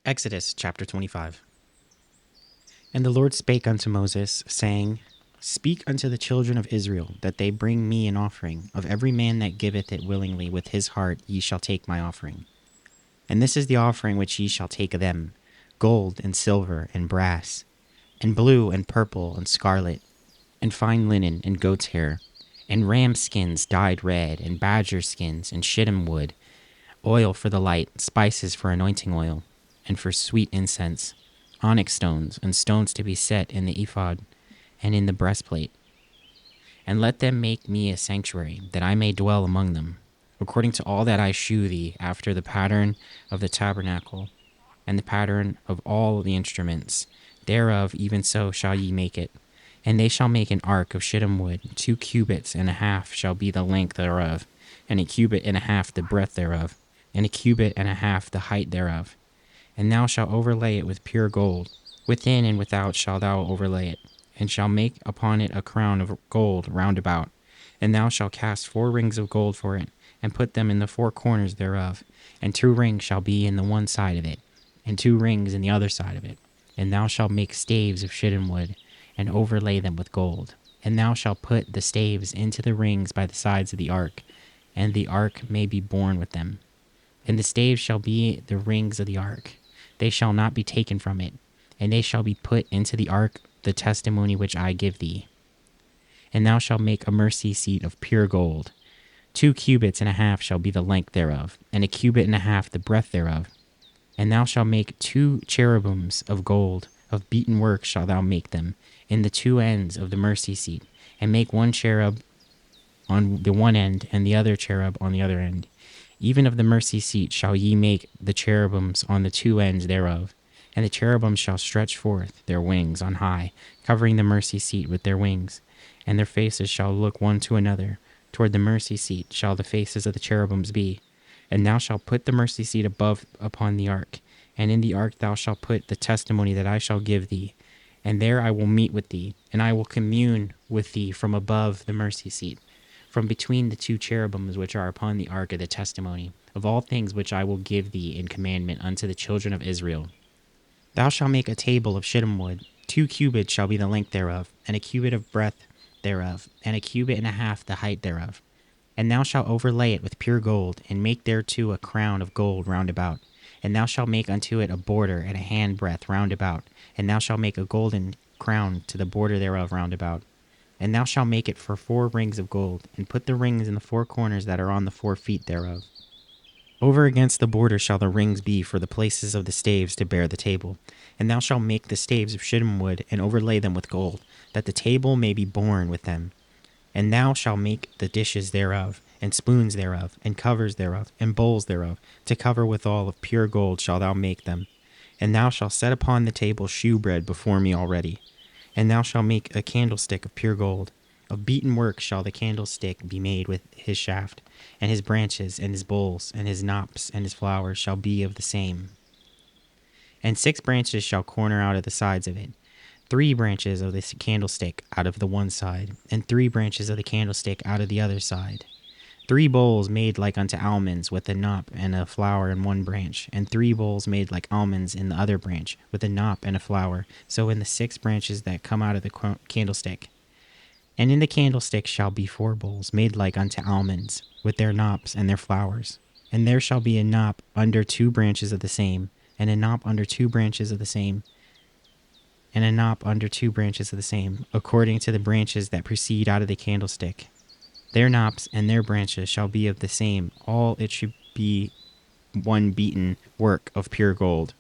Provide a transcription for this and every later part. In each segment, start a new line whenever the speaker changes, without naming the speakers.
Exodus chapter 25. And the Lord spake unto Moses, saying, Speak unto the children of Israel, that they bring me an offering. Of every man that giveth it willingly with his heart ye shall take my offering. And this is the offering which ye shall take of them, gold and silver and brass, and blue and purple and scarlet, and fine linen and goat's hair, and ram skins dyed red, and badger skins, and shittim wood, oil for the light, spices for anointing oil, and for sweet incense, onyx stones, and stones to be set in the ephod, and in the breastplate. And let them make me a sanctuary, that I may dwell among them, according to all that I shew thee, after the pattern of the tabernacle, and the pattern of all the instruments thereof, even so shall ye make it. And they shall make an ark of shittim wood, 2 cubits and a half shall be the length thereof, and 1 cubit and a half the breadth thereof, and 1 cubit and a half the height thereof. And thou shalt overlay it with pure gold. Within and without shalt thou overlay it, and shalt make upon it a crown of gold round about. And thou shalt cast 4 rings of gold for it, and put them in the 4 corners thereof. And 2 rings shall be in the one side of it, and 2 rings in the other side of it. And thou shalt make staves of shittim wood, and overlay them with gold. And thou shalt put the staves into the rings by the sides of the ark, and the ark may be borne with them. And the staves shall be the rings of the ark. They shall not be taken from it, and they shall be put into the ark, the testimony which I give thee. And thou shalt make a mercy seat of pure gold. 2 cubits and a half shall be the length thereof, and 1 cubit and a half the breadth thereof. And thou shalt make 2 cherubims of gold, of beaten work shalt thou make them, in the 2 ends of the mercy seat, and make 1 cherub on the one end, and the other cherub on the other end. Even of the mercy seat shall ye make the cherubims on the 2 ends thereof. And the cherubims shall stretch forth their wings on high, covering the mercy seat with their wings. And their faces shall look one to another. Toward the mercy seat shall the faces of the cherubims be. And thou shalt put the mercy seat above upon the ark. And in the ark thou shalt put the testimony that I shall give thee. And there I will meet with thee, and I will commune with thee from above the mercy seat, from between the 2 cherubims which are upon the ark of the testimony, of all things which I will give thee in commandment unto the children of Israel. Thou shalt make a table of shittim wood. 2 cubits shall be the length thereof, and 1 cubit of breadth thereof, and 1 cubit and a half the height thereof. And thou shalt overlay it with pure gold, and make thereto a crown of gold round about. And thou shalt make unto it a border and a handbreadth round about. And thou shalt make a golden crown to the border thereof round about. And thou shalt make it for 4 rings of gold, and put the rings in the 4 corners that are on the 4 feet thereof. Over against the border shall the rings be for the places of the staves to bear the table. And thou shalt make the staves of shittim wood, and overlay them with gold, that the table may be borne with them. And thou shalt make the dishes thereof, and spoons thereof, and covers thereof, and bowls thereof, to cover withal of pure gold shalt thou make them. And thou shalt set upon the table shewbread before me already. And thou shalt make a candlestick of pure gold. Of beaten work shall the candlestick be made with his shaft, and his branches, and his bowls, and his knops, and his flowers shall be of the same. And 6 branches shall corner out of the sides of it, 3 branches of the candlestick out of the one side, and 3 branches of the candlestick out of the other side. 3 bowls made like unto almonds, with a knop and a flower in one branch, and 3 bowls made like almonds in the other branch, with a knop and a flower, so in the 6 branches that come out of the candlestick. And in the candlestick shall be 4 bowls made like unto almonds, with their knops and their flowers. And there shall be a knop under 2 branches of the same, and a knop under 2 branches of the same, and a knop under 2 branches of the same, according to the branches that proceed out of the candlestick. Their knops and their branches shall be of the same. All it should be 1 beaten work of pure gold.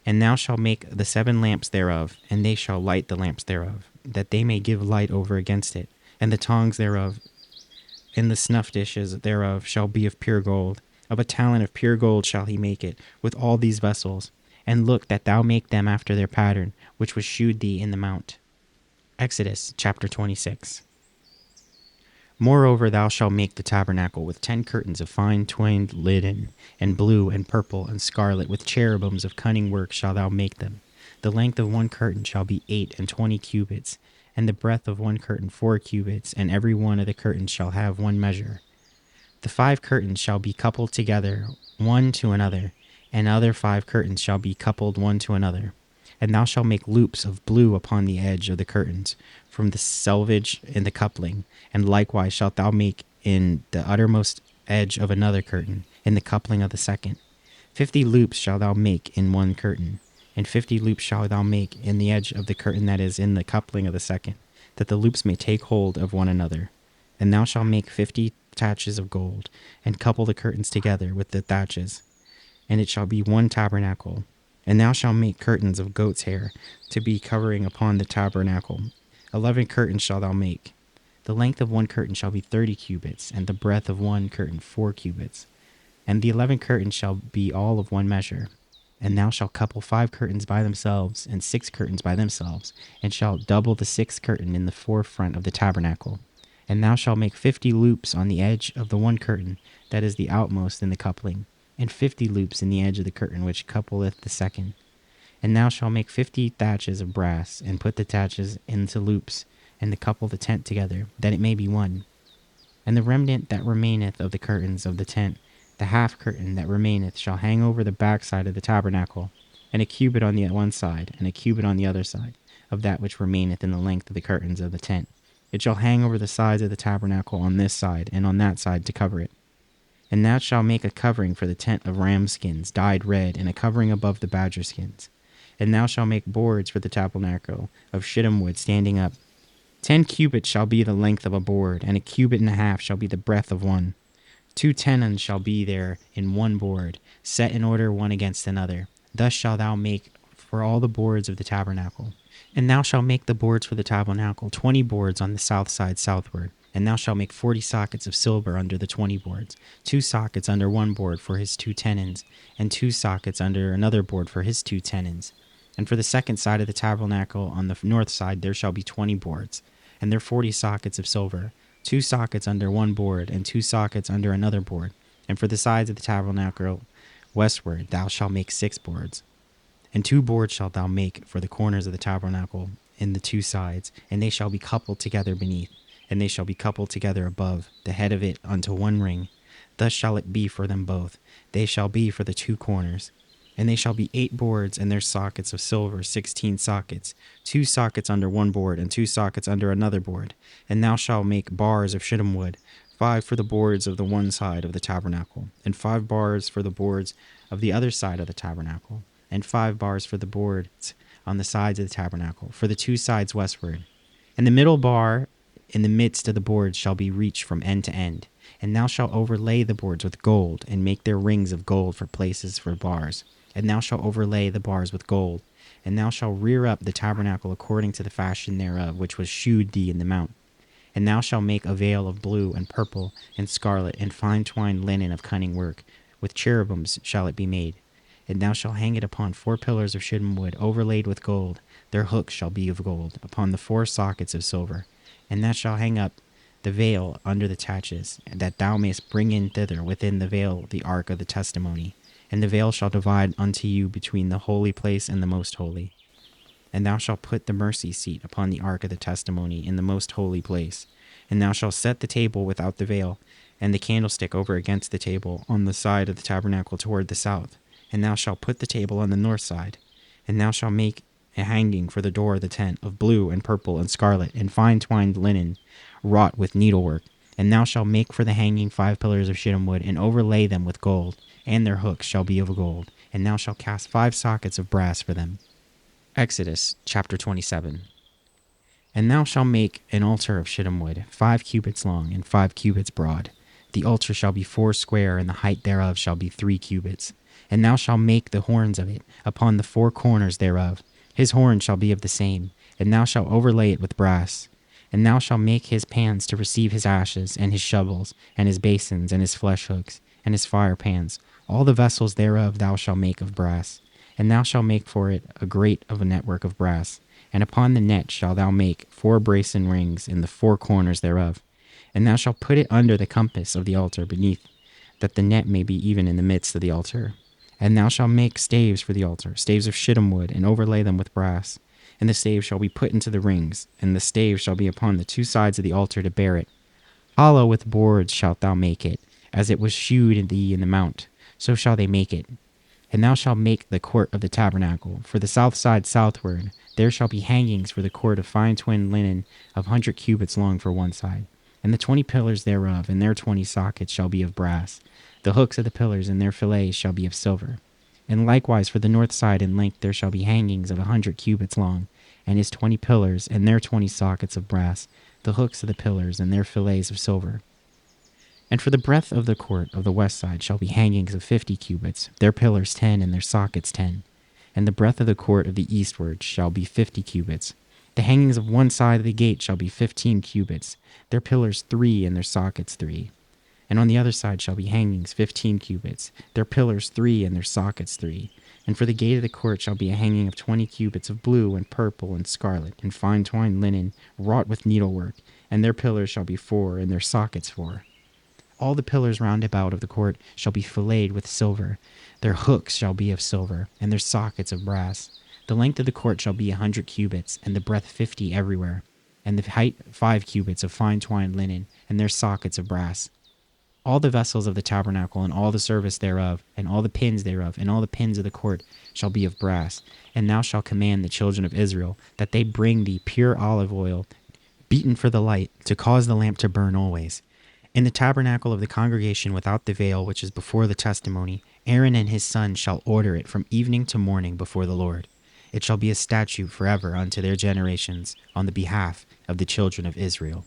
And thou shalt make the 7 lamps thereof, and they shall light the lamps thereof, that they may give light over against it. And the tongs thereof, and the snuff dishes thereof shall be of pure gold. Of a talent of pure gold shall he make it, with all these vessels. And look that thou make them after their pattern, which was shewed thee in the mount. Exodus chapter 26. Moreover, thou shalt make the tabernacle with 10 curtains of fine twined linen, and blue and purple and scarlet, with cherubims of cunning work shalt thou make them. The length of 1 curtain shall be 28 cubits, and the breadth of 1 curtain 4 cubits, and every one of the curtains shall have 1 measure. The 5 curtains shall be coupled together one to another, and other 5 curtains shall be coupled one to another. And thou shalt make loops of blue upon the edge of the curtains, from the selvage in the coupling. And likewise shalt thou make in the uttermost edge of another curtain, in the coupling of the second. 50 loops shalt thou make in one curtain, and 50 loops shalt thou make in the edge of the curtain that is in the coupling of the second, that the loops may take hold of one another. And thou shalt make 50 taches of gold, and couple the curtains together with the taches. And it shall be one tabernacle. And thou shalt make curtains of goat's hair to be covering upon the tabernacle. 11 curtains shalt thou make. The length of one curtain shall be 30 cubits, and the breadth of one curtain 4 cubits. And the 11 curtains shall be all of one measure. And thou shalt couple 5 curtains by themselves, and 6 curtains by themselves, and shalt double the 6th curtain in the forefront of the tabernacle. And thou shalt make 50 loops on the edge of the one curtain that is the outmost in the coupling, and 50 loops in the edge of the curtain which coupleth the second. And thou shalt make 50 taches of brass, and put the taches into loops, and to couple the tent together, that it may be one. And the remnant that remaineth of the curtains of the tent, the half curtain that remaineth, shall hang over the backside of the tabernacle, and a cubit on the one side, and a cubit on the other side, of that which remaineth in the length of the curtains of the tent. It shall hang over the sides of the tabernacle on this side and on that side to cover it. And thou shalt make a covering for the tent of ram skins dyed red, and a covering above the badger skins. And thou shalt make boards for the tabernacle of shittim wood standing up. 10 cubits shall be the length of a board, and a cubit and a half shall be the breadth of one. 2 tenons shall be there in one board, set in order one against another. Thus shalt thou make for all the boards of the tabernacle. And thou shalt make the boards for the tabernacle, 20 boards on the south side southward. And thou shalt make 40 sockets of silver under the 20 boards, 2 sockets under one board for his 2 tenons, and 2 sockets under another board for his 2 tenons. And for the second side of the tabernacle on the north side there shall be 20 boards, and there 40 sockets of silver, 2 sockets under one board, and 2 sockets under another board. And for the sides of the tabernacle westward thou shalt make 6 boards. And 2 boards shalt thou make for the corners of the tabernacle in the 2 sides, and they shall be coupled together beneath, and they shall be coupled together above, the head of it unto one ring. Thus shall it be for them both. They shall be for the 2 corners. And they shall be 8 boards, and their sockets of silver 16 sockets, 2 sockets under one board, and 2 sockets under another board. And thou shalt make bars of shittim wood, 5 for the boards of the one side of the tabernacle, and 5 bars for the boards of the other side of the tabernacle, and 5 bars for the boards on the sides of the tabernacle, for the 2 sides westward. And the middle bar in the midst of the boards shall be reached from end to end. And thou shalt overlay the boards with gold, and make their rings of gold for places for bars. And thou shalt overlay the bars with gold. And thou shalt rear up the tabernacle according to the fashion thereof, which was shewed thee in the mount. And thou shalt make a veil of blue and purple and scarlet and fine twined linen of cunning work. With cherubims shall it be made. And thou shalt hang it upon 4 pillars of shittim wood overlaid with gold. Their hooks shall be of gold, upon the 4 sockets of silver. And thou shalt hang up the veil under the taches, that thou mayest bring in thither within the veil the ark of the testimony. And the veil shall divide unto you between the holy place and the most holy. And thou shalt put the mercy seat upon the ark of the testimony in the most holy place. And thou shalt set the table without the veil, and the candlestick over against the table on the side of the tabernacle toward the south. And thou shalt put the table on the north side. And thou shalt make a hanging for the door of the tent of blue and purple and scarlet and fine twined linen wrought with needlework. And thou shalt make for the hanging 5 pillars of shittim wood, and overlay them with gold, and their hooks shall be of gold. And thou shalt cast 5 sockets of brass for them. Exodus chapter 27. And thou shalt make an altar of shittim wood, 5 cubits long and 5 cubits broad. The altar shall be 4 square, and the height thereof shall be 3 cubits. And thou shalt make the horns of it upon the 4 corners thereof. His horn shall be of the same, and thou shalt overlay it with brass. And thou shalt make his pans to receive his ashes, and his shovels, and his basins, and his flesh hooks, and his fire pans. All the vessels thereof thou shalt make of brass. And thou shalt make for it a grate of a network of brass. And upon the net shalt thou make 4 brazen rings in the 4 corners thereof. And thou shalt put it under the compass of the altar beneath, that the net may be even in the midst of the altar. And thou shalt make staves for the altar, staves of shittim wood, and overlay them with brass. And the staves shall be put into the rings, and the staves shall be upon the 2 sides of the altar to bear it. Hollow with boards shalt thou make it, as it was shewed in thee in the mount, so shall they make it. And thou shalt make the court of the tabernacle. For the south side southward, there shall be hangings for the court of fine twined linen of 100 cubits long for one side. And the 20 pillars thereof, and their 20 sockets shall be of brass. The hooks of the pillars and their fillets shall be of silver. And likewise for the north side in length there shall be hangings of 100 cubits long, and his 20 pillars and their 20 sockets of brass, the hooks of the pillars and their fillets of silver. And for the breadth of the court of the west side shall be hangings of 50 cubits, their pillars 10 and their sockets 10. And the breadth of the court of the eastward shall be 50 cubits. The hangings of one side of the gate shall be 15 cubits, their pillars 3 and their sockets 3. And on the other side shall be hangings 15 cubits, their pillars 3 and their sockets 3. And for the gate of the court shall be a hanging of 20 cubits of blue and purple and scarlet and fine twined linen wrought with needlework, and their pillars shall be 4 and their sockets 4. All the pillars round about of the court shall be filleted with silver. Their hooks shall be of silver, and their sockets of brass. The length of the court shall be 100 cubits, and the breadth 50 everywhere, and the height 5 cubits of fine twined linen, and their sockets of brass. All the vessels of the tabernacle, and all the service thereof, and all the pins thereof, and all the pins of the court shall be of brass. And thou shalt command the children of Israel that they bring thee pure olive oil, beaten for the light, to cause the lamp to burn always. In the tabernacle of the congregation without the veil, which is before the testimony, Aaron and his sons shall order it from evening to morning before the Lord. It shall be a statute forever unto their generations on the behalf of the children of Israel.